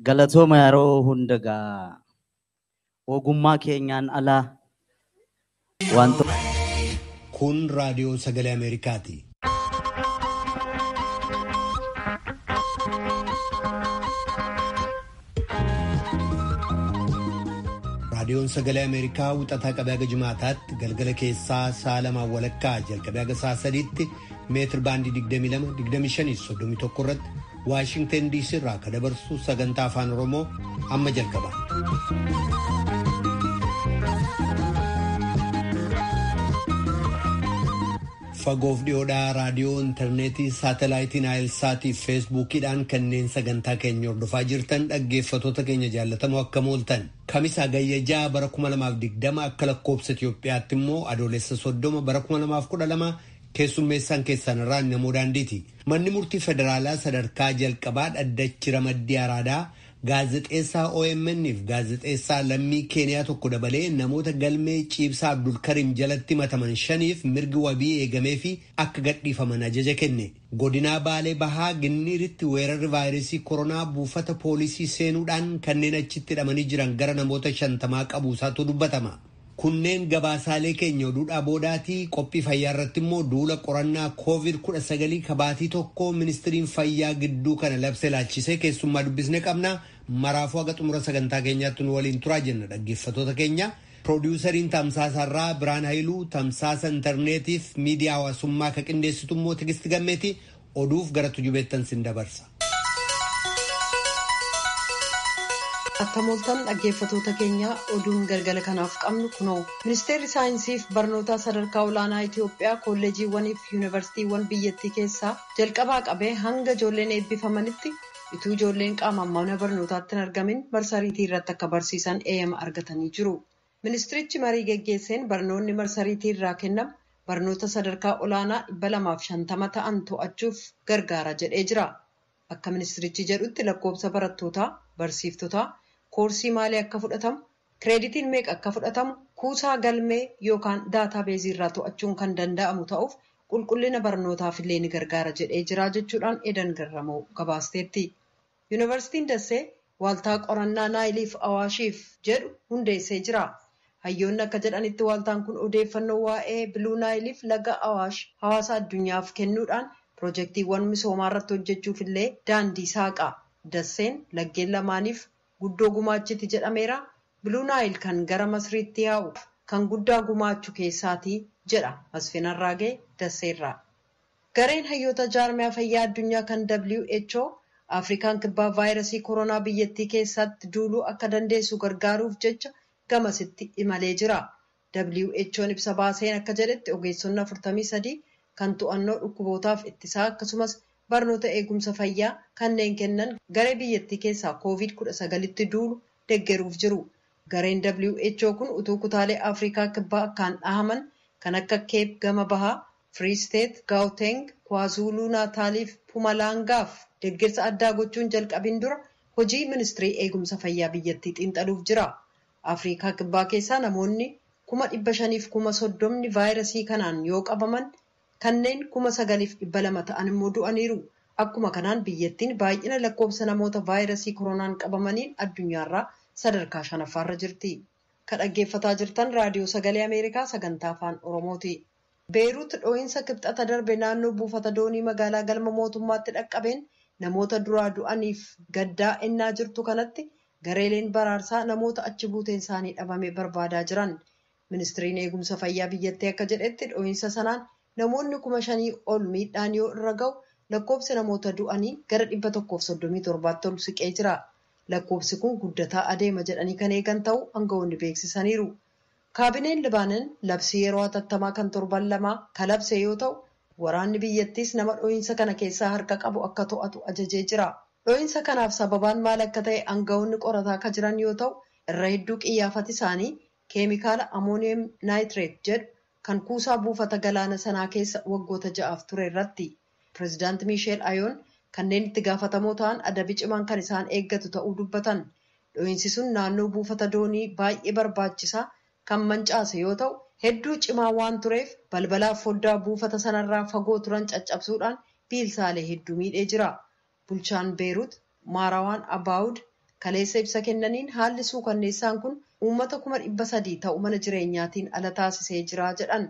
Galatooma yeroo hundagaa ogummaa keenyaan alaa wantoota kun raadiyoo sagalee Ameerikaati. Raadiyoon sagalee Ameerikaa wixataa qabee haga jimaataatti galgala keessaa sa'a 2 walakkaa jalqabee haga sa'a 3tti meetir baandii 22, 25, 31 irratti Waashingtan DC irraa kan dabarsu sagantaa afaan Oromoo amma jalqaba. Fagoof dhiyoodhaa raadiyoo intarneetii saatalaayitii naayilsaatii fi feesbuukiidhaan kanneen sagantaa keenya hordofaa jirtan dhaggeeffatoota keenya jaallatamoo akkam ooltan. Kamisaa Gayyajaa bara 2020 akka lakkoobsa Itoophiyaatti immoo adoolessa 30 bara 2012 keessummeessaan keessan irraan namoo daandiiti. Manni murtii federaalaa sadarkaa jalqabaa dhaddachi ramaddii araadaa gaazexeessaa OMN fi gaazexeessaa lammii Keeniyaa tokko dabalee namoota galmee Ciibsaa Abdulkarim jalatti mataman 5f mirgi wabii eegamee fi akka gadhiifaman ajaja kenne. Godinaa Baalee Bahaa Ginniiritti weerarri vaayirasii koronaa buufata poolisii seenuudhaan kanneen achitti hidhamanii jiran gara namoota 50 qabuusaatu dubbatama. Kunneen gabaasaalee keenya oduudhaa boodaatii qophii fayyaa irratti immoo duula qorannaa COVID-19 kabaatii tokko ministiriin fayyaa gidduu kana labsee laachisee keessummaa dubbisne qabna. Maraafuu haga xumura sagantaa keenyaatti nu waliin turaa jenna dhaggeeffatoota keenya. Piroodyuusariin Tamsaasarraa Biraan Hayiluu, Tamsaasa intarneetiif miidiyaa hawaasummaa kan qindeessitu immoo Tigisti Gammeeti. Oduuf gara tujubeettan sin dabarsa. Akka mooltan dhaggeeffatoota keenya oduun galgala kanaaf qabnu kunoo. Ministeerri saayinsii fi barnoota sadarkaa olaanaa Itoophiyaa kolleejiiwwanii fi yuunivarsiitiiwwan biyyattii keessaa jalqabaa qabee hanga ijoolleen eebbifamanitti utuu ijoolleen qaamaan mana barnootaatti hin argamin marsariitii irratti akka barsiisan eeyyama argatanii jiru. Ministirichi marii geggeesseen barnoonni marsariitii irraa kennamu barnoota sadarkaa olaanaa 250 ta'an to'achuuf gargaara jedhee jira. Akka ministirichi jedhutti lakkoofsa barattootaa, barsiiftotaa, koorsii maalii akka fudhatamu, kireeditiin meeqa akka fudhatamu, kuusaa galmee yookaan daataabeezii irraa to'achuun kan danda'amu ta'uuf qulqullina barnootaaf illee ni gargaara jedhee jira jechuudhaan Edan Garramoo gabaasteetti. Yuunivarsiitiin Dassee waaltaa qorannaa Naayiliif Awaashiif jedhu hundeessee jira. Hayyoonni akka jedhanitti waaltaan kun odeeffannoo waa'ee Biluu Naayiliif laga Awaash hawaasa addunyaaf kennuudhaan piroojeektiiwwan misoomaa irratti hojjechuuf illee daandii saaqa. Dasseen laggeen lamaaniif guddoo gumaachiti jedhameera. Biluu Naayil kan gara Masriitti yaa'u kan guddaa gumaachuu keessaati jedha Masfin Arraagee Dasseerraa. Gareen hayyoota jaarmiyaa fayyaa addunyaa kan WHO Afrikaan kibbaa vaayirasii koronaa biyyattii keessatti duuluu akka dandeessu gargaaruuf jecha gamasitti imalee jira. WHO'n ibsa baaseen akka jedhetti ogeessonni 43 kan to'annoo dhukkubootaaf ittisaa akkasumas barnoota eegumsa fayyaa kanneen kennan garee biyyattii keessaa COVID-19tti duulu deeggaruuf jiru. Gareen WHO kun utuu kutaalee Afrikaa kibbaa akkaan dhahaman kan akka Keep Gama Bahaa, Free State, Gauteng, KwaZulu Naataaliif Pumalangaaf deeggarsa addaa gochuun jalqabin dura hojii ministirii eegumsa fayyaa biyyattii xiinxaluuf jira. Afrikaa kibbaa keessaa namoonni 530,000 vaayirasii kanaan yoo qabaman kanneen 9,200 ta'an immoo du'aniiru. Akkuma kanaan biyyattiin baay'ina lakkoofsa namoota vaayirasii koronaan qabamaniin addunyaarraa sadarkaa 5ffaarra jirti. Kan dhaggeeffataa jirtan raadiyoo sagalee Ameerikaa sagantaa afaan Oromooti. Beeruut dhoo'insa kibxata darbe naannoo buufata doonii magaalaa galma mootummaatti dhaqqabeen namoota duraa du'aniif gaddaa ennaa jirtu kanatti gareeleen baraarsaa namoota achi buuteen isaanii dhabame barbaadaa jiran. Ministiriin eegumsa fayyaa biyyattii akka jedhetti dhoo'insa sanaan namoonni 5,000 ol miidhaan yoo irra ga'u lakkoofsi namoota du'anii gara 137 ol siqee jira. Lakkoofsi kun guddataa adeema jedhanii kan eegan ta'uu aangawoonni beeksisaniiru. Kaabineen Libaanon labsii yeroo hatattamaa kan torban lamaa kalabse yoo ta'u waraanni biyyattiis nama dhoo'insa kana keessaa harka qabu akka to'atu ajajee jira. Dhoo'insa kanaaf sababaan maal akka ta'e aangawoonni qorataa akka jiran yoo ta'u irra hedduu qiyyaafati isaanii keemikaala amooniyam naayitireet jedhu kan kuusaa buufata galaana sanaa keessa waggoota 6 ture irratti. Pireezidaanti Miisheel Ayoon kanneen itti gaafatamoo ta'an adabi cimaan kan isaan eeggatu ta'uu dubbatan. Dhoo'insi sun naannoo buufata doonii baay'ee barbaachisaa kan mancaase yoo ta'u hedduu cimaa waan tureef balbalaaf foddaa buufata sanarraa fagoo turan caccabsuudhaan biilsaalee hedduu miidhee jira. Bulchaan Beerut Maarawaan Abaawud kaleessa ibsa kennaniin haalli suukanneessaan kun uummata 300,000 ta'u mana jireenyaatiin ala taasisee jira jedhan.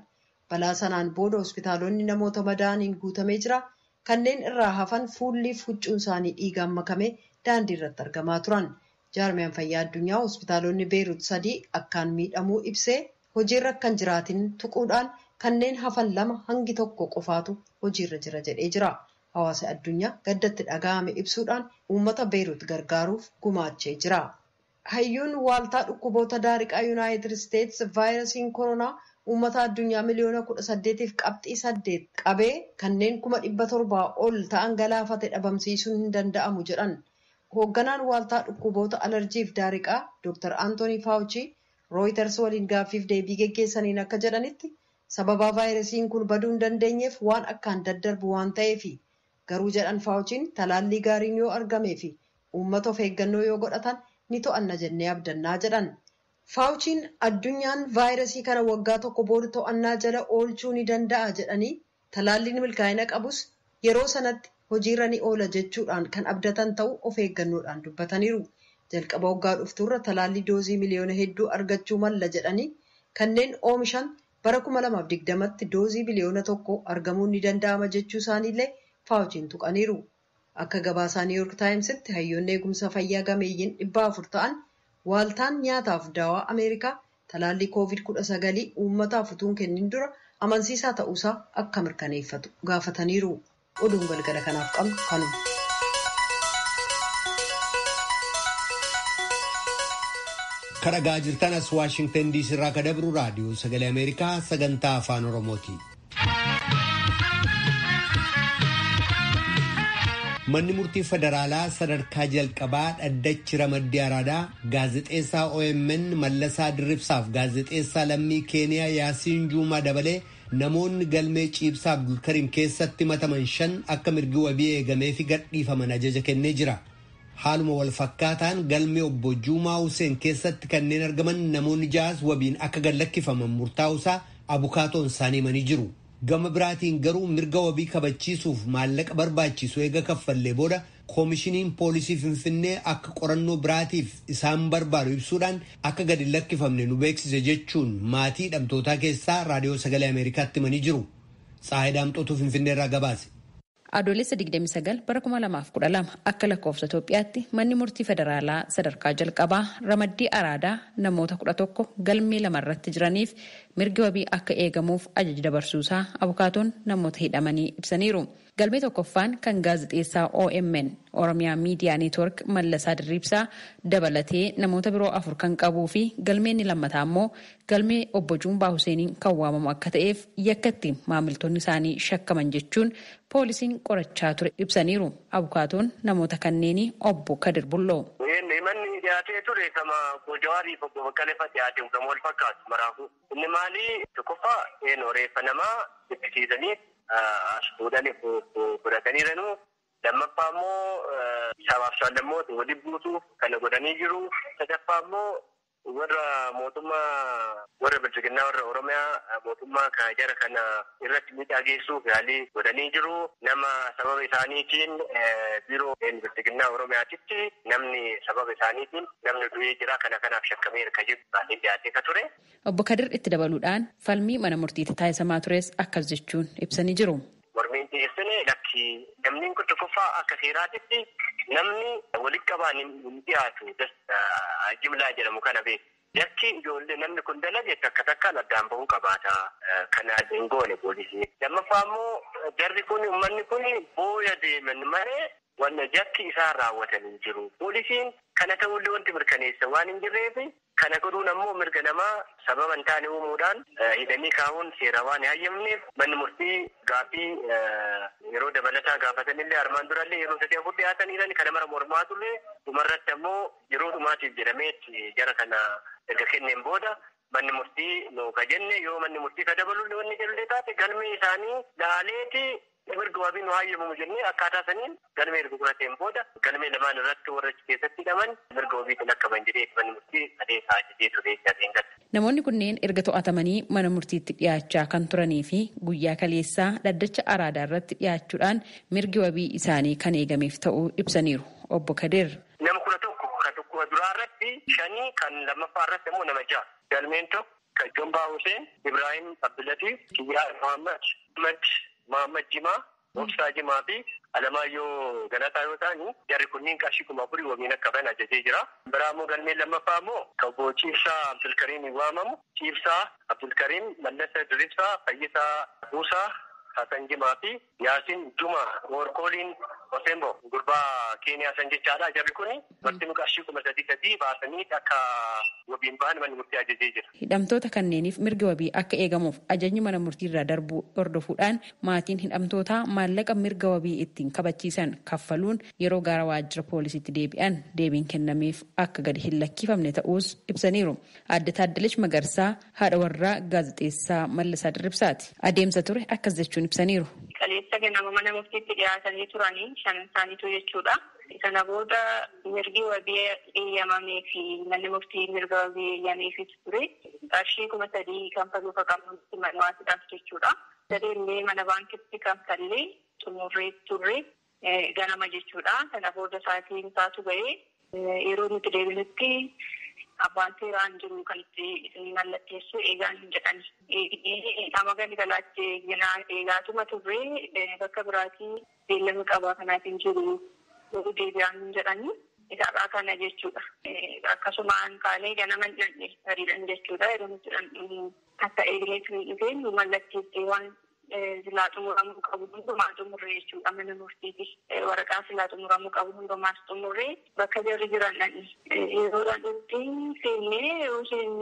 Balaa sanaan booda hospitaalonni namoota madaa'aniin guutamee jira. Kanneen irraa hafan fuulliif huccuun isaanii dhiigaan makamee daandii irratti argamaa turan. Jaarmiyaan fayyaa addunyaa hospitaalonni Beerut 3 akkaan miidhamuu ibsee hojiirra kan jiraatin tuquudhaan kanneen hafan 2 hangi tokko qofaatu hojiirra jira jedhee jira. Hawaasa addunyaa gaddatti dhaga'ame ibsuudhaan uummata Beerut gargaaruuf gumaachee jira. Hayyuun waaltaa dhukkuboota daariqaa Yuunaayitid Isteetsi vaayirasiin koronaa uummata addunyaa miliyoona 18.8 qabee kanneen 700,000 ol ta'an galaafate dhabamsiisuun hin danda'amu jedhan. Hoogganaan waaltaa dhukkuboota alarjiif daariqaa Dr. Anthony Fauci Reuters waliin gaaffiif deebii geggeessaniin akka jedhanitti sababa vaayirasiin kun baduu hin dandeenyeef waan akkaan daddarbu waan ta'eef garuu jedhan Fauciin talaallii gaariin yoo argamee fi uummata of eeggannoo yoo godhatan ni to'anna jennee abdannaa jedhan. Fauciin addunyaan vaayirasii kana waggaa tokko booda to'annaa jala oolchuu ni danda'a jedhanii talaalliin milkaa'ina qabus yeroo sanatti hojiirra ni oola jechuudhaan kan abdatan ta'uu of eeggannoodhaan dubbataniiru. Jalqaba waggaa dhuftuurra talaallii doozii miliyoona hedduu argachuu malla jedhanii kanneen oomishan bara 2020tti doozii biliyoona 1 argamuun ni danda'ama jechuu isaaniillee Fauciin tuqaniiru. Akka gabaasaa New York Timesitti hayyoonni eegumsa fayyaa gameeyyiin 400 ta'an waaltaan nyaataaf daawaa Ameerikaa talaallii COVID-19 uummataaf utuu hin kennin dura amansiisaa ta'uusaa akka mirkaneeffatu gaafataniiru. Oduun galgala kanaaf qabnu kanuma. Kadhagaa jirtan as Waashingtan DC irraa kadabru raadiyoo sagalee Ameerikaa sagantaa afaan Oromooti. Manni murtii federaalaa sadarkaa jalqabaa dhaddachi ramaddii araadaa gaazexeessaa OMN Mallasaa Dirribsaaf gaazexeessaa lammii Keeniyaa Yaasiin Juumaa dabalee namoonni galmee ciibsaa Abdulkariim keessatti himataman 5 akka mirgi wabii eegamee fi gadhiifaman ajaja kennee jira. Haaluma wal fakkaataan galmee obbo Juumaa Huseen keessatti kanneen argaman namoonni 6 wabiin akka gadlakkifaman murtaa'uusaa abukaatoon isaanii himanii jiru. Gama biraatiin garuu mirga wabii kabachiisuuf maallaqa barbaachisu eega kaffallee booda koomishiniin poolisii Finfinnee akka qorannoo biraatiif isaan barbaadu ibsuudhaan akka gadi lakkifamne nu beeksise jechuun maatii hidhamtootaa keessaa raadiyoo sagalee Ameerikaatti himanii jiru. Tsaayidaamxootu Finfinneerraa gabaase. Adoolessa 29 bara 2012 akka lakkoofsa Itoophiyaatti manni murtii federaalaa sadarkaa jalqabaa ramaddii araadaa namoota 11 galmee 2 irratti jiraniif mirgi wabii akka eegamuuf ajaja dabarsuusaa abukaatoon namoota hidhamanii ibsaniiru. Galmee tokkoffaan kan gaazexeessaa OMN Oromiyaa Miidiyaa Neetwork Mallasaa Dirribsaa dabalatee namoota biroo 4 kan qabuu fi galmeen lammataa immoo galmee obbo Juumaa Huseeniin kan waamamu akka ta'eef yakkatti maamiltoonni isaanii shakkaman jechuun poolisiin qorachaa ture ibsaniiru. Abukaatoon namoota kanneenii obbo Kadir Bulloo. Manni dhiyaatee ture kama Jawaariif obbo Baqqalee dhiyaatee kan wal fakkaatu maraafu. Inni maali tokkoffaa reeffa namaa jibbisiisanii as fuudhanii fudhataniiranu. Lammaffaa immoo sabaaf sablammoota waliin buusuuf kana godhanii jiru. Sadaffaa immoo warra mootummaa warra bilchiginaa warra Oromiyaa mootummaa jara kana irratti miidhaa geessuuf yaalii godhanii jiru. Nama sababa isaaniitiin biiroo bilchiginaa Oromiyaatitti namni sababa isaaniitiin namni du'ee jira kanaaf shakkamee kan jiru baay'ee dhiyaatee ka ture. Obbo Kadir itti dabaluudhaan falmii mana murtiitti taasisamaa tures akkas jechuun ibsanii jiru. Mormiin dhiyeessine lakki namni kun tokkoffaa akka seeraatitti namni walitti qabaan hin dhiyaatu jimlaa jedhamu kana beeku. Yakki ijoollee namni kun dalage takka takkaan addaan bahuu qabaata. Kana hin goone poolisii. Lammaffaa immoo jarri kun uummanni kun booya deeman malee wanna jakki isaan raawwatanii jiru. Poolisiin kana ta'ullee wanti mirkaneessa waan hin jirreef kana godhuun ammoo mirga namaa sababa hin taane uumuudhaan hidhanii kaa'uun seera waan hin hayyamneef manni murtii gaaffii yeroo dabalataa gaafatanillee armaan durallee yeroo 3 dhiyaataniiran kana mara mormaatullee dhumarratti ammoo yeroo dhumaatiif jedhameetti jara kana erga kenneen booda manni murtii nooka jenne yoo manni murtii ka dabalullee wanni jallee taate galmee isaanii laaleeti mirga wabii nu hayyamamu jennee akkaataa saniin galmee erga fudhateen booda galmee lamaan irratti warra keessatti hidhaman mirga wabiitiin akka ban jedhee manni murtii adeemsaa jedhee ture. Namoonni kunneen erga to'atamanii mana murtiitti dhiyaachaa kan turanii fi guyyaa kaleessaa dhaddacha araadaa irratti dhiyaachuudhaan mirgi wabii isaanii kan eegameef ta'uu ibsaniiru. Obbo Kadir. Nama 11 kan tokko duraa irratti 5 kan lammaffaa irratti immoo nama 6. Galmeen tokko kan Jombaa Hussein, Ibrahim Abdulatif, Kiyyaa Muhammad Jimaa, Obsaa Jimaa fi Alamaayyoo Galataa yoo ta'ani jarri kunniin qarshii 4,000 wabiin akka bahan ajajee jira. Biraammoo galmeen lammaffaa immoo kan obbo Ciibsaa Abdulkariim waamamu. Ciibsaa Abdulkariim, Mallasa Diribsaa, Fayyisaa Buusaa, Hasan Jimaa fi Yaasin Juma Workooliin Osembo gurbaa Keeniyaa san jechaadha. Jarri kuni marti qarshii 3,300 baasanii akka wabiin bahan manni murtii ajajee jira. Hidhamtoota kanneeniif mirgi wabii akka eegamuuf ajajni mana murtiirraa darbuu hordofuudhaan maatiin hidhamtootaa maallaqa mirga wabii ittiin kabachiisan kaffaluun yeroo gara waajjira poolisiitti deebi'an deebiin kennameef akka gadi hin lakkifamne ta'uus ibsaniiru. Aadde Taaddalaach Magarsaa haadha warraa gaazexeessaa Mallasaa Dirribsaati. Adeemsa ture akkas jechuun ibsaniiru. Kaleessa ganama mana murtiitti dhiyaatanii turanii 5 isaaniitu jechuudha. Kana booda mirgi wabii eeyyamamee fi manni murtii mirga wabii eeyyameefitu ture. Qarshii 3,000 kan faluufa qabutti manuwaatiidhaaf jechuudha. Sadeellee mana baankitti kan fallee xumurree turre ganama jechuudha. Kana booda sa'aatiin isaatu ga'ee yeroo nuti deebinutti abbaan seeraan jiru kan itti mallatteessu eegaan hin jedhani. Nama gadi galaatti eegaatuma turre bakka biraatii beellama qabaa kanaatiin jiru deebi'aan hin jedhani. Isaadhaa kana jechuudha. Akkasumaan kaanee ganama hiriiran jechuudha. Yeroo nuti akka eegaleetu hin dhufeen mallatteessee waan silaa xumuramuu qabu hundumaa xumurree jechuudha mana murtiiti. Waraqaa silaa xumuramuu qabu hundumaas xumurree bakka jarri jiran yeroodhaan dhutti seennee yoo isheen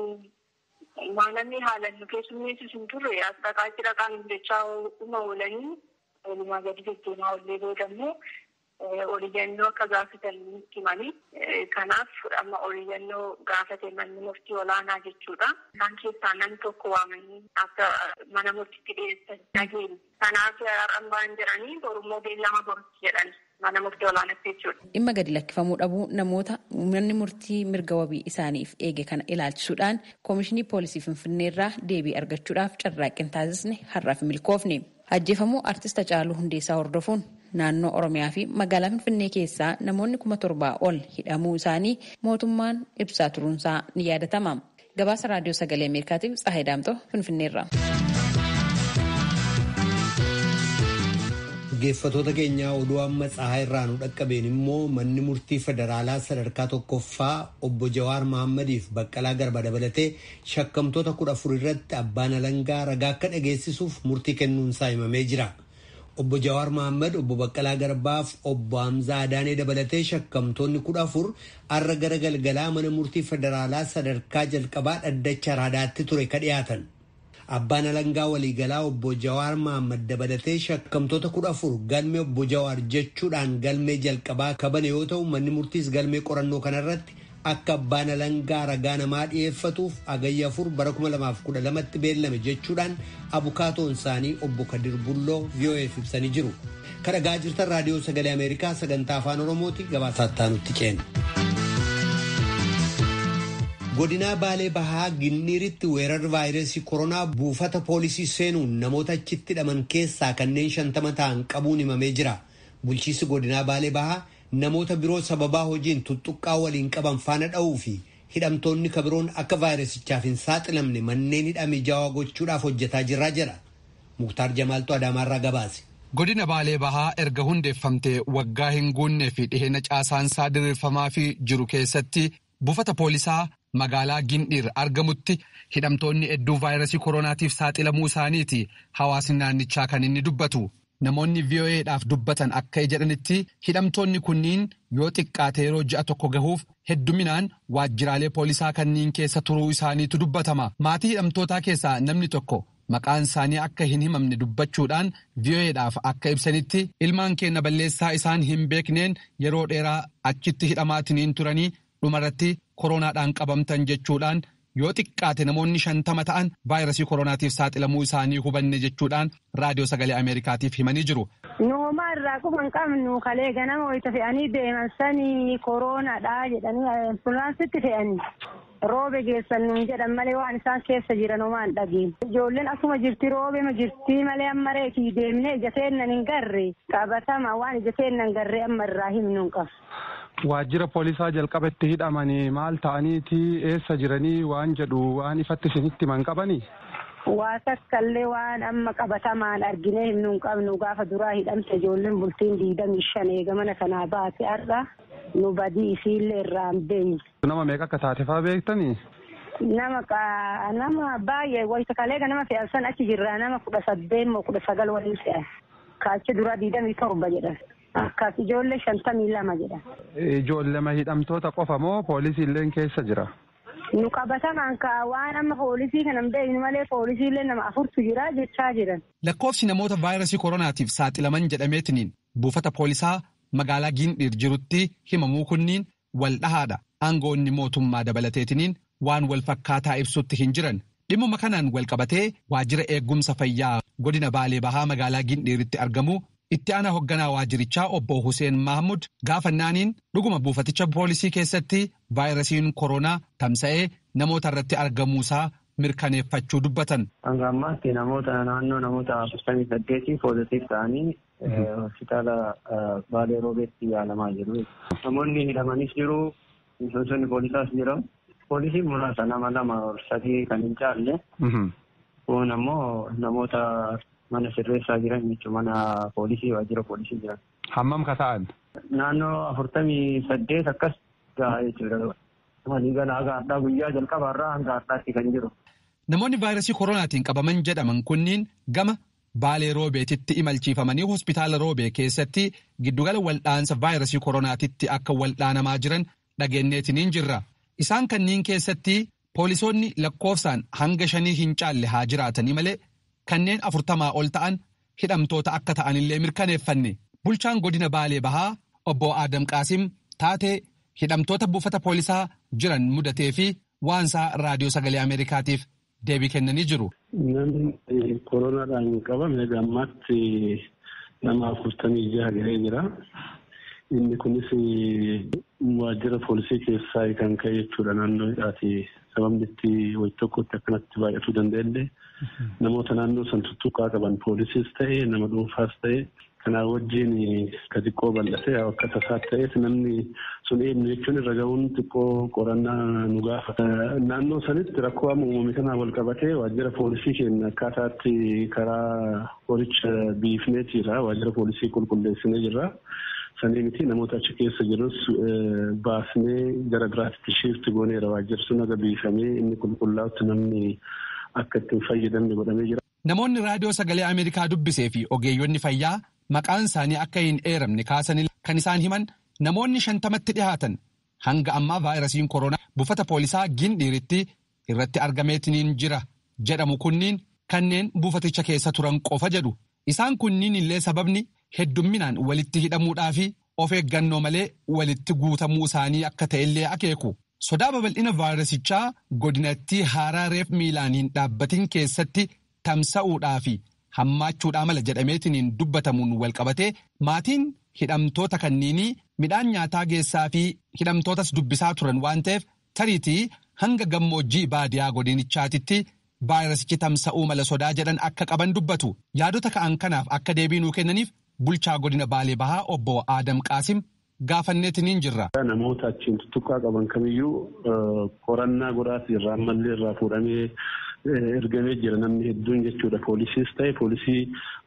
maalamni haalan nu keessummeessis hin turre as dhaqaa jira qaama jechaa oolanii walumaa gadi jejjeenaa ollee boodammoo oliyyannoo akka gaafatan nutti himanii. Kanaaf amma oliyyannoo gaafate manni murtii olaanaa jechuudha. Isaan keessaa namni tokko waamanii akka mana murtiitti dhiyeessan dhageenya. Kanaaf har'an ba'an jedhanii borummoo beellama borutti jedhani mana murtii olaanaatti jechuudha. Dhimma gadi lakkifamuu dhabuu namoota manni murtii mirga wabii isaaniif eege kana ilaalchisuudhaan Koomishinii Poolisii Finfinneerraa deebii argachuudhaaf carraaqqii taasisne har'aaf milkoofne. Ajjeefamuu Artist Hacaaluu Hundeessaa hordofuun naannoo Oromiyaa fi magaalaa Finfinnee keessaa namoonni 7,000 ol hidhamuu isaanii mootummaan ibsaa turuunsaa ni yaadatama. Gabaasa Raadiyoo Sagalee Ameerikaatiif Tsahaay Daamtoo Finfinneerraa. Dhaggeeffattoota keenyaa oduu amma Tsahaay irraa nu dhaqqabeen immoo manni murtii federaalaa sadarkaa tokkoffaa obbo Jawaar Mahaammadiif Baqqalaa Garba dabalatee shakkamtoota 14 irratti abbaan alangaa ragaa akka dhageessisuuf murtii kennuunsaa himamee jira. Obbo Jawaar Mahaammad, obbo Baqqalaa Garbaaf obbo Hamzaa Adaanee dabalatee shakkamtoonni 14 har'a gara galgalaa mana murtii federaalaa sadarkaa jalqabaa dhaddacha araadaatti ture ka dhiyaatan. Abbaan alangaa waliigalaa obbo Jawaar Mahaammad dabalatee shakkamtoota 14 galmee obbo Jawaar jechuudhaan galmee jalqabaa kabane yoo ta'u manni murtiis galmee qorannoo kanarratti akka abbaan alangaa ragaa namaa dhiyeeffatuuf agayya 4 bara 2012tti beellame jechuudhaan abukaatoon isaanii obbo Kadir Bulloo VOA'f ibsanii jiru. Kan dhagaa jirtan Raadiyoo Sagalee Ameerikaa sagantaa afaan Oromooti gabaasaa nutti ceena. Godina Baalee Bahaa Ginniiritti weerarri vaayirasii koronaa buufata poolisii seenuun namoota achitti hidhaman keessaa kanneen 50 ta'an qabuun himamee jira. Bulchiinsi godina Baalee Bahaa namoota biroo sababaa hojiin tuttuqqaa waliin qaban faana dha'uu fi hidhamtoonni kabiroon akka vaayirasichaaf hin saaxilamne manneen hidhamee jaawaa gochuudhaaf hojjetaa jirra jedha. Muktaar Jamaaltu Adaamaarraa gabaase. Godina Baalee Bahaa erga hundeeffamtee waggaa hin guunnee fi dhiheenya caasaansaa diriirfamaa fi jiru keessatti buufata poolisaa magaalaa Gindhiir argamutti hidhamtoonni hedduu vaayirasii koronaatiif saaxilamuu isaaniiti hawaasni naannichaa kan inni dubbatu. Namoonni VOA'dhaaf dubbatan akka jedhanitti hidhamtoonni kunniin yoo xiqqaate yeroo ji'a tokko gahuuf hedduminaan waajjiraalee poolisaa kanneen keessa turuu isaaniitu dubbatama. Maatii hidhamtootaa keessaa namni tokko maqaan isaanii akka hin himamne dubbachuudhaan VOA'dhaaf akka ibsanitti ilmaan keenya balleessaa isaan hin beekneen yeroo dheeraa achitti hidhamaatiniin turanii dhumarratti koronaadhaan qabamtan jechuudhaan yoo xiqqaate namoonni 50 ta'an vaayirasii koronaatiif saaxilamuu isaanii hubanne jechuudhaan raadiyoo sagalee Ameerikaatiif himanii jiru. Nooma irraa kuma hin qabnu kalee ganama wayita fe'anii deeman sanii koronaadhaa jedhanii ambulaansitti fe'anii. Roobe geessan nuun jedhan malee waan isaan keessa jiran homaan dhageenya. Ijoolleen asuma jirti roobe ma jirti malee amma reetii deemnee ija seennan hin garre qabatama waan ija seennan garre amma irraa himnuun qaba. Waajjira poolisaa jalqabatti hidhamanii maal ta'aniiti eessa jiranii waan jedhu waan ifatti isinitti man qabanii? Waa takkallee waan amma qabatamaan arginee himnuun qabnu gaafa duraa hidhamte ijoolleen bultiin 25 eegamana kanaa baate har'a nu badii isiillee irraa hin beekne. Nama meeqa akka taate fa'aa beektanii? Nama baay'ee wayita kaleega nama fe'an achi jirra nama 18 moo 19 waliin fe'an. Kaachi duraa 27 jedhan. Akkas ijoollee 52 jedhan. Ijoollee hidhamtoota qofa moo poolisiillee keessa jira? Nu qabatamaan waan amma poolisii kana hin beeknu malee poolisiillee nama 4 jira jechaa jiran. Lakkoofsi namoota vaayirasii koronaatiif saaxilaman jedhameetiniin buufata poolisaa magaalaa Gindhiir jirutti himamuu kunniin wal dhahaadha. Aangoonni mootummaa dabalateetiniin waan wal fakkaataa ibsutti hin jiran. Dhimma kanaan wal qabatee waajjira eegumsa fayyaa godina Baalee Bahaa magaalaa Gindhiiritti argamu itti aanaa hoogganaa waajjirichaa obbo Huseen Mahamud gaafannaaniin dhuguma buufaticha poolisii keessatti vaayirasiin koronaa tamsa'ee namoota irratti argamuusaa mirkaneeffachuu dubbatan. Hanga ammaatti namoota 48 poozitiif ta'anii hospitaala Baalee Roobeetti yaalamaa jiru. Namoonni hidhamanis jiru, miseensonni poolisaas jira. Poolisiin muraasa nama 2-3 kan hin caalle. Kun ammoo namoota mana sirreessaa jiran jechuun mana poolisii waajjira poolisii jiran. Hammam ka ta'an? Naannoo 48 akkas gahaa jechuudha. Waliigala haga har'aa guyyaa jalqabaarraa hanga har'aatti kan jiru. Namoonni vaayirasii koronaatiin qabaman jedhaman kunniin gama Baalee Roobeetitti imalchiifamanii hospitaala Roobee keessatti giddugala waldhaansa vaayirasii koronaatitti akka waldhaanamaa jiran dhageenyeetiniin jirra. Isaan kanniin keessatti poolisoonni lakkoofsaan hanga 5 hin caalle haa jiraatanii malee kanneen 40 ol ta'an hidhamtoota akka ta'anillee mirkaneeffanne. Bulchaan godina Baalee Bahaa obbo Adam Qaasim taatee hidhamtoota buufata poolisaa jiran mudatee fi waansaa raadiyoo sagalee Ameerikaatiif deebii kennanii jiru. Namni koronaadhaan qabame gammaatti nama 46 gahee jira. Inni kunis waajjira poolisii keessaa kan ka'e jechuudha naannoo hidhaati. Sababni itti wayii tokkotti akkanatti baay'atuu danda'ellee namoota naannoo san tuttuqaa qaban poolisiis ta'e nama dhuunfaas ta'e kanaa wajjin ka xiqqoo bal'ate akka tasaa ta'eef namni sun eenyu jechuun irra ga'uun xiqqoo qorannaa nu gaafata. Naannoo sanitti rakkoo amma uumame kanaa wal qabatee waajjira poolisii keenya akkaataatti karaa qoricha biifnee jira waajjira poolisii qulqulleessinee jirra. Sanii miti namoota achi keessa jirus baasnee gara biraatti shiifti gooneera waajjirri sun aga biifamee inni qulqullaa'utti namni akka ittiin fayyadamne godhamee jira. Namoonni raadiyoo sagalee Ameerikaa dubbisee fi ogeeyyonni fayyaa maqaan isaanii akka hin eeramne kaasan kan isaan himan namoonni 50tti dhihaatan hanga ammaa vaayirasiin koronaa buufata poolisaa Gindhiiritti irratti argameetiniin jira jedhamu kunniin kanneen buufaticha keessa turan qofa jedhu. Isaan kunniin illee sababni heddumminaan walitti hidhamuudhaa fi of eeggannoo malee walitti guutamuu isaanii akka ta'ellee akeeku. Sodaa babal'ina vaayirasichaa godinattii haaraa reef miilaaniin dhaabbatiin keessatti tamsa'uudhaa fi hammaachuudhaa mala jedhameetiniin dubbatamuun walqabatee maatiin hidhamtoota kanniinii midhaan nyaataa geessaa fi hidhamtootas dubbisaa turan waan ta'eef tariitii hanga gammoojjii baadiyaa godinichaatitti vaayirasichi tamsa'uu mala sodaa jedhan akka qaban dubbatu. Yaadota ka'an kanaaf akka deebii nuu kennaniif bulchaa godina Baalee Bahaa obbo Adam Qaasim gaafanneetiniin jirra. Namoota achiin tuttuqqaa qaban kamiyyuu qorannaa godhaati irraa ammallee irraa fuudhamee ergamee jira namni hedduun jechuudha. Poolisiis ta'e poolisii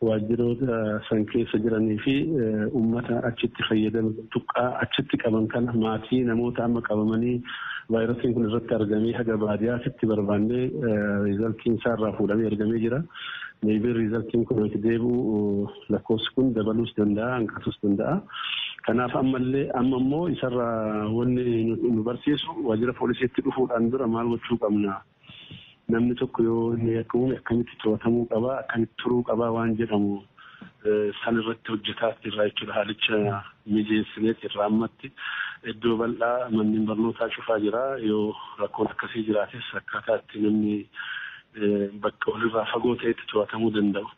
waajjiroota san keessa jiranii fi uummata achitti fayyadamu tuttuqqaa achitti qaban kana maatii namoota amma qabamanii vaayirasiin kun irratti argamee haga baadiyyaatti barbaannee riizaltiin isaa irraa fuudhamee ergamee jira. Meebii riizaltiin kun itti deebi'u lakkoofsi kun dabaluus danda'a hanqatuus danda'a. Kanaaf amma immoo isarraa wanni nu barsiisu waajjira poolisiitti dhufuudhaan dura maal gochuu qabna. Namni tokko yoo inni akkamitti to'atamuu qabaa akkamitti turuu qabaa waan jedhamu san irratti hojjetaa irraa jechuudha. Haalicha mijeessineet irraa ammatti iddoo bal'aa manneen barnootaa cufaa jira. Yoo rakkoon akkasii jiraates akkaataa itti namni bakka walirraa fagoo ta'etti to'atamuu danda'u.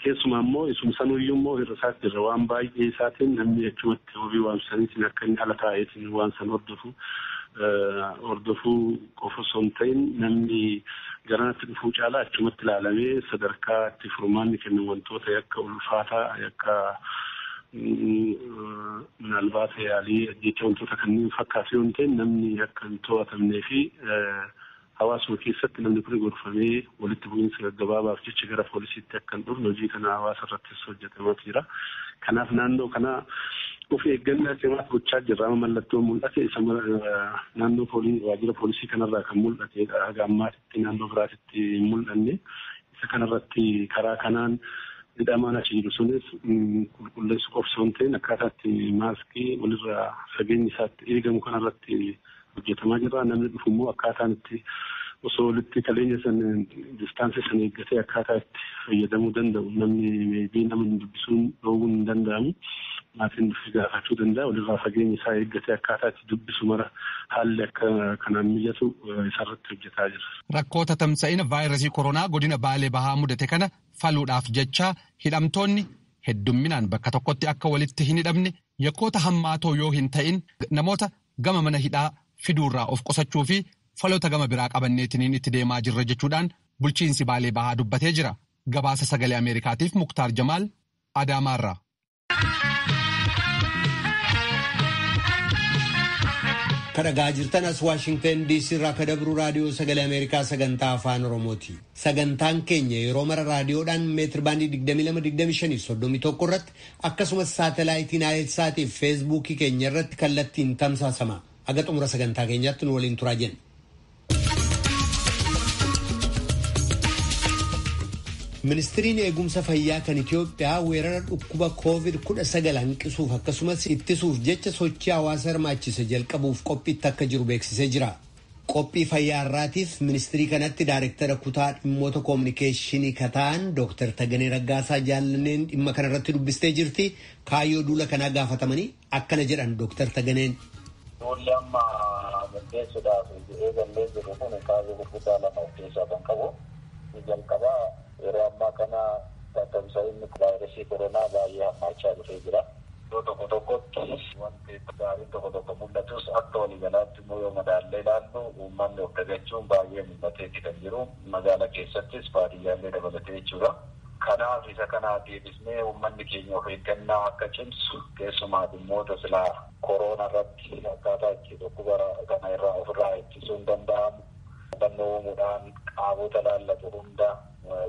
Keessumaa immoo isuma sanuyyuu immoo irra isaatti irra waan baay'ee isaatiin namni achumatti hobii waamsaniitiin akka inni ala taa'eetiin waan san hordofu hordofuu qofa osoo hin ta'in namni garanatti dhufuu caalaa achumatti ilaalamee sadarkaa itti furmaanni kennu wantoota akka ulfaataa akka ምናልባት yaalii jecha wantoota kanneen fakkaatu yoo ta'e namni akka hin to'atamnee fi hawaasuma keessatti namni kun gorfamee walitti bu'iinsa gaggabaabaaf jecha gara poolisiitti akka hin dhufne hojii kana hawaasa irrattis hojjetamaa jira. Kanaaf naannoo kana of eeggannaa cimaa gochaa jirra. Mallattoo mul'ate isa naannoo waajjira poolisii kanarraa kan mul'atedha. Haga ammaatti naannoo biraatitti hin mul'anne. Isa kanarratti karaa kanaan hidhamaan achi jiru sunis qulqulleessu qofa osoo hin ta'in akkaataatti maaskii walirraa fageenyi isaatti eegamu kanarratti hojjetamaa jira. Namni dhufu immoo akkaataan itti osoo walitti kaleenya san distaansii san eeggatee akkaataa itti fayyadamuu danda'u. Namni meebii nama dubbisuun dhoowwuun hin danda'amu. Maatiin dhufee gaafachuu danda'a. Walirraa fageenyi isaa eeggatee akkaataa itti dubbisu mara haalli akka kanaan mijatu isarratti hojjetaa jira. Rakkoota tamsa'ina vaayirasii koronaa godina Baalee Bahaa mudate kana faluudhaaf jecha hidhamtoonni heddumminaan bakka tokkotti akka walitti hin hidhamne yakkoota hammaatoo yoo hin ta'in namoota gama mana hidhaa fiduurraa of qusachuu fi faloota gama biraa qabanneetiniin itti deemaa jirra jechuudhaan bulchiinsi Baalee Bahaa dubbatee jira. Gabaasa sagalee Ameerikaatiif Muktaar Jamaal Adaamaarraa. Kadhagaa jirtan as Waashingtan DC irraa kadabru raadiyoo sagalee Ameerikaa sagantaa afaan Oromooti. Sagantaan keenya yeroo mara raadiyoodhaan meetir baandii 22-25-31 irratti akkasumas saatalaayitiin Aayilsaatii fi feesbuukii keenya irratti kallattiin tamsaasama. Aga xumura sagantaa keenyaatti nu waliin turaa jenna. Ministiriin eegumsa fayyaa kan Itiyoophiyaa weerara dhukkuba COVID-19 hanqisuuf akkasumas ittisuuf jecha sochii hawaasa hirmaachise jalqabuuf qophiitti akka jiru beeksisee jira. Qophii fayyaa irraatiif ministirii kanatti daayirektara kutaa dhimmoota koominikeeshinii kataan Dr. Taganee Raggaasaa Jaallanneen dhimma kanarratti dubbistee jirti. Kaayyoo duula kanaa gaafatamanii akkana jedhan Dr. Taganeen. Duulli amma gaggeessuudhaaf eegallee jiru kun kaayyoo gurguddaa lama of keessaa kan qabu. Jalqabaa yeroo ammaa kana tamsa'inni vaayirasii koronaa baay'ee hammaachaa dhufee jira. Iddoo tokko tokkotti wanti gaariin tokko tokko mul'atus akka waliigalaatti immoo yoo madaallee ilaallu uummanni of dagachuun baay'ee mul'ateetti kan jiru. Magaalaa keessattis baadiyyaallee dabalatee jechuudha. Kanaaf isa kana deebisnee uummanni keenya of eeggannaa akka cimsu keessumaa dhimmoota silaa koronaa irratti akkaataa itti dhukkuba kana irraa ofirraa ittisuun danda'amu. Hubannoo uumuudhaan qaamota laallatu hunda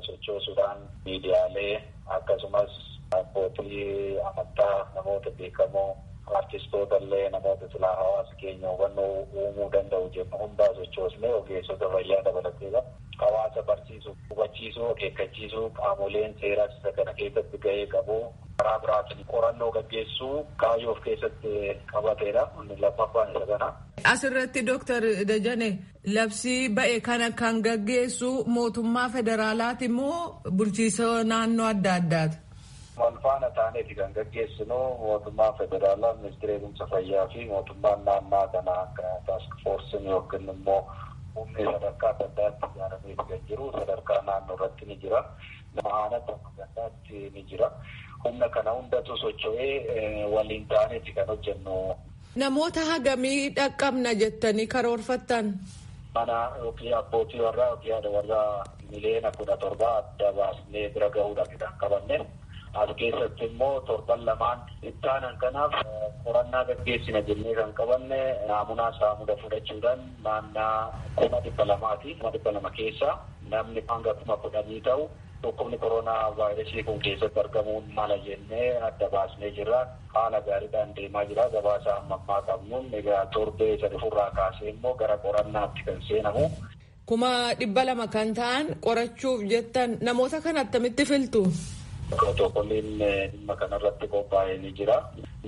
sochoosuudhaan miidiyaalee akkasumas abbootii amantaa namoota beekamoo artistoota illee namoota silaa hawaasa keenya hubannoo uumuu danda'u jennu hundaa sochoosnee ogeessota fayyaa dabalateedha. Hawaasa barsiisuu, hubachiisuu, akeekkachiisuu qaamoleen seeras isa kana keessatti gahee qabu. Karaa biraatiin qorannoo gaggeessuu kaayyoo of keessatti qabateedha. Lammaffaan isa kana. Asirratti Dooktar Dajane labsii ba'e kana kan gaggeessu mootummaa federaalaati moo bulchiisa naannoo adda addaati? Wal faana taaneeti kan gaggeessinu mootummaa federaalaa, ministeera eegumsa fayyaa fi mootummaan naannoo kana akka taask foorsiin yookiin immoo humni sadarkaa adda addaatti ijaaramee kan jiru sadarkaa naannoo irratti ni jira. Aanatti adda addaatti ni jira. Humna kana hundatu socho'ee waliin taaneeti kan hojjennu. Namoota hagamii dhaqqabna jettanii karoorfattan? Mana yookiin abbootii warraa yookiin haadha warraa miliyoona 17 adda baasnee bira gahuudhaan kan qabanne. As keessatti immoo torban lamaan ittaanan kanaaf qorannaa gaggeessina jennee kan qabanne naamunaa saamuda fudhachuudhaan naannaa 200,000ti. 200,000 keessaa namni hanga 10,000 ta'u dhukkubni koronaa vaayirasii kun keessatti argamuun mala jennee adda baasnee jirra. Haala gaariidhaan deemaa jira. Gabaasa ammaa qabnuun egaa torbee isa dhufurraa kaasee immoo gara qorannaatti kan seenamu. 200,000 kan ta'an qorachuuf jettan namoota kan attamitti filtu? Protokoliin dhimma kanarratti qophaa'ee ni jira.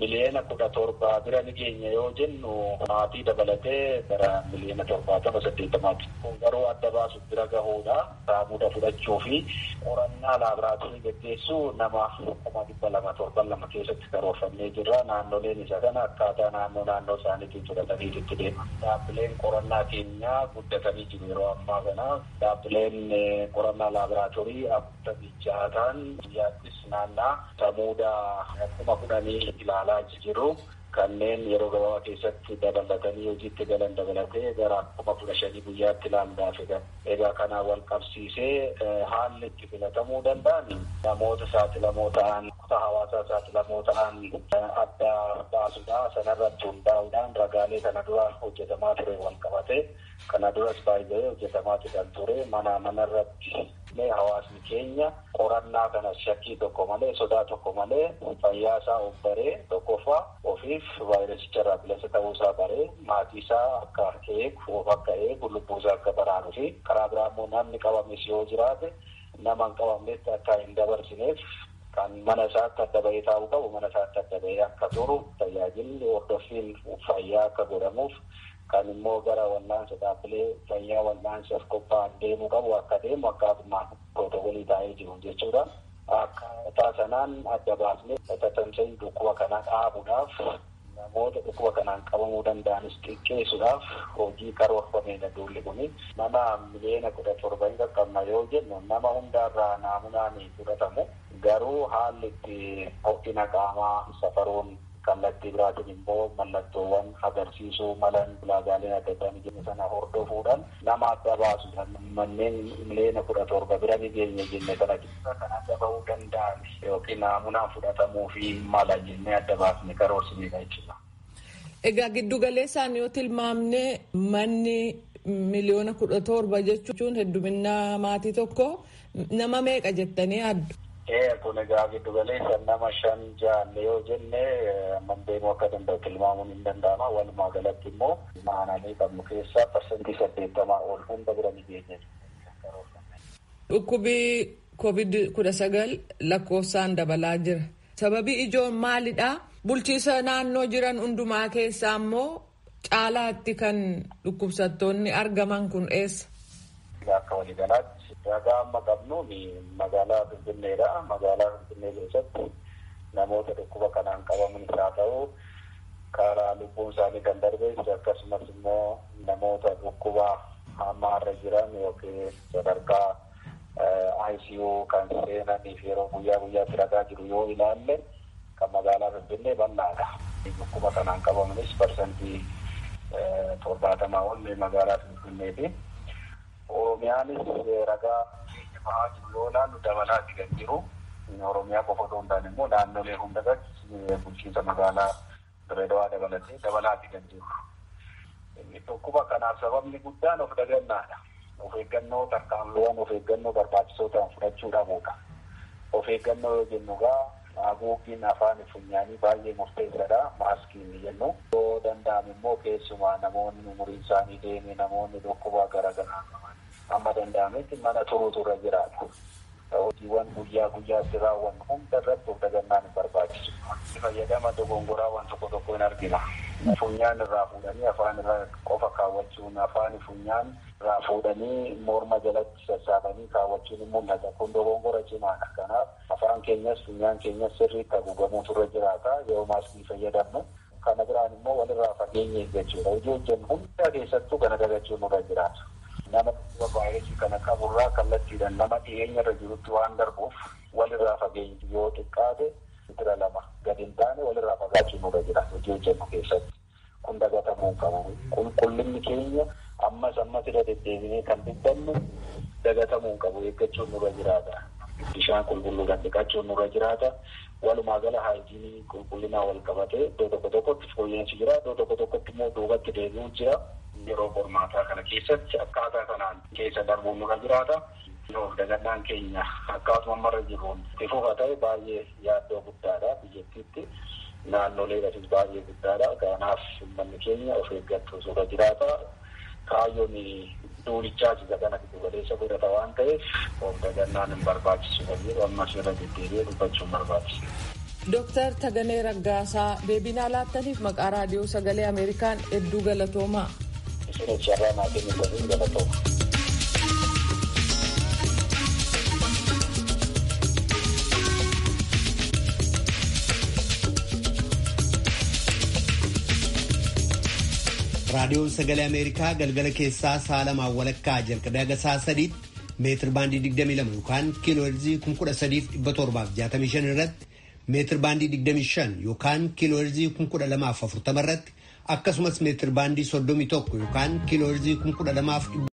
Miliyoona 17 bira ni geenya yoo jennu maatii dabalatee gara miliyoona 70-80. Kun garuu adda baasuuf bira gahuudha. Saamuda fudhachuu fi qorannaa laaboraatoorii gaggeessuu nama 200,000 keessatti karoorfannee jirra. Naannoleen isa kana akkaataa naannoo isaaniitiin fudhatanii itti deema. Dhaabbileen qorannaa keenyaa guddatanii jiru yeroo ammaa kana. Dhaabbileen qorannaa laaboraatoorii 46 biyyaattis naannaa samuuda 10,000 ilaalaa jiru. kanneen yeroo gabaabaa keessatti dabalatanii hojiitti galan dabalatee gara 15,000 guyyaatti ilaalaa fedhan. Egaa kanaan wal qabsiisee haalli itti filatamuu danda'an namoota saaxilamoo ta'an, kutaa hawaasaa saaxilamoo ta'an adda baasuudha. Sanarratti hundaa'uudhaan ragaalee kana dura hojjetamaa ture wal qabate. Kana duras baay'ee hojjetamaa ture manarratti hawaasni keenya qorannaa kana shakkii tokko malee sodaa tokko malee fayyaa isaa of baree tokkoffaa ofiif vaayirasicharraa bilisa ta'uusaa baree maatii isaa akka eegu of akka eegu lubbuusaa akka baraaruu fi karaa biraa immoo namni qabames yoo jiraate nama hin qabamnetti akka hin dabarsineef kan mana isaatti adda bahee taa'uu qabu mana isaatti adda bahee akka turu tajaajilli hordoffiin fayyaa akka godhamuuf. Kan immoo gara wal'aansa dhaabbilee fayyaa wal'aansaaf qophaa'an deemuu qabu akka deemu akkasuma protookolii taa'ee jiru jechuudha. Akkaataa sanaan adda baasnee tatamsa'ii dhukkuba kanaa dhaabuudhaaf namoota dhukkuba kanaan qabamuu danda'anis xiqqeessuudhaaf hojii karoorfameedha duulli kuni. Nama miliyoona 17 hin qaqqabna yoo jennu nama hundaarraa naamunaan fudhatamu garuu haalli itti ho'ina qaamaa safaruun kallattii biraatiin immoo mallattoowwan agarsiisuu malan ulaagaaleen adda addaa jenne sana hordofuudhaan nama adda baasuudhaan manneen miliyoona 17 bira ni geenye jenne sana keessa kan adda bahuu danda'an yookiin naamunaan fudhatamuu fi mala jennee adda baasne karoorsineedha jechuudha. Egaa giddugaleessaan yoo tilmaamne manni miliyoona 17 jechuun hedduminna maatii tokko nama meeqa jettanii addu? Kun egaa giddugaleessa nama 5-6 yoo jenne mandeenuu akka danda'u tilmaamuun hin danda'ama. Walumaa galatti immoo maananii qabnu keessaa parsantii 80 ol hunda bira ni geenye. Dhukkubi COVID-19 lakkoofsaan dabalaa jira. Sababii ijoon maalidhaa? Bulchiisa naannoo jiran hundumaa keessaa immoo caalaatti kan dhukkubsattoonni argaman kun eessa? Akka waliigalaatti ragaa amma qabnuun magaalaa Finfinneedha. Magaalaa Finfinnee keessatti namoota dhukkuba kanaan qabaman haa ta'u karaa lubbuun isaanii kan darbees akkasumas immoo namoota dhukkuba hammaarra jiran yookiin sadarkaa ICU kan seenanii fi yeroo guyyaa guyyaatti ragaa jiru yoo ilaalle kan magaalaa Finfinnee bal'aadha. Dhukkuba kanaan qabamanis parsantii 70 ol magaalaa Finfinneeti. Oromiyaanis ragaa bahaa jiru yoo ilaallu dabalaatti kan jiru. Oromiyaa qofa otoo hin taane immoo naannolee hundarratti bulchiinsa magaalaa Dirreedawaa dabalatee dabalaatti kan jiru. Dhukkuba kanaaf sababni guddaan of dagannaadha. Of eeggannoo tarkaanfiiwwan of eeggannoo barbaachisoo ta'an fudhachuu dhabuudha. Of eeggannoo yoo jennu haguuggiin afaan funyaanii baay'ee murteessaadha. Maaskiin jennu yoo danda'ame immoo keessumaa namoonni umuriin isaanii deeme namoonni dhukkuba garaagaraa qaban amma danda'ametti mana turuutu irra jiraata. Hojiiwwan guyyaa guyyaatti raawwannu hunda irratti of dagannaan hin barbaachisu. Fayyadama dogongoraa waan tokko tokko hin argina. Funyaan irraa fuudhanii afaan irra qofa kaawwachuun afaan funyaan irraa fuudhanii morma jalatti sassaabanii kaawwachuun ni mul'ata. Kun dogongora cimaadha. Kanaaf afaan keenyas funyaan keenyas sirriitti haguugamuutu irra jiraata yoo maaskii fayyadamnu. Kana biraan immoo walirraa fageenya eeggachuudha. Hojii hojjennu hunda keessattuu kana dagachuun nurra jiraata. Nama vaayirasii kana qaburraa kallattiidhaan nama dhiyeenya irra jirutti waan darbuuf walirraa fageenyi yoo xiqqaate litira 2 gadi hin taane walirraa fagaachuun nurra jira hojii hojjennu keessatti. Kun dagatamuu hin qabu. Qulqullinni keenya ammas irra deddeebinee kan dubbannu dagatamuu hin qabu. Eeggachuun nurra jiraata. Bishaan qulqulluudhaan dhiqachuun nurra jiraata. Walumaa gala haayijiinii qulqullinaa wal qabatee iddoo tokko tokkotti fooyya'insi jira. Iddoo tokko tokkotti immoo duubatti deebi'uu jira. Yeroo qormaataa kana keessatti akkaataa kanaan keessa darbuun nurra jiraata. Of dagannaan keenya akkaatuma marra jiruun itti fufa ta'e baay'ee yaaddoo guddaadha biyyattiitti. Naannoleedhafis baay'ee guddaadha. Kanaaf uummanni keenya of eeggachuu nurra jiraata. Kaayyoon duulichaas isa kana giddugaleessa godhata waan ta'eef of dagannaan hin barbaachisu kan jedhu ammas irra deddeebi'ee dubbachuun barbaachisa. Dooktar Taganee Raggaasaa deebinaa laattaniif maqaa raadiyoo sagalee Ameerikaan hedduu galatoomaa. Isinis carraa maatiin hin galatooma. Raadiyoon sagalee Ameerikaa galgala keessaa sa'a 2:00 jalqabee haga sa'a 3tti meetir baandii 22 yookaan kiiloo heerzii 13,765 irratti meetir baandii 25 yookaan kiilooherzii 1240 irratti akkasumas meetir baandii 31 yookaan kiilooherzii 12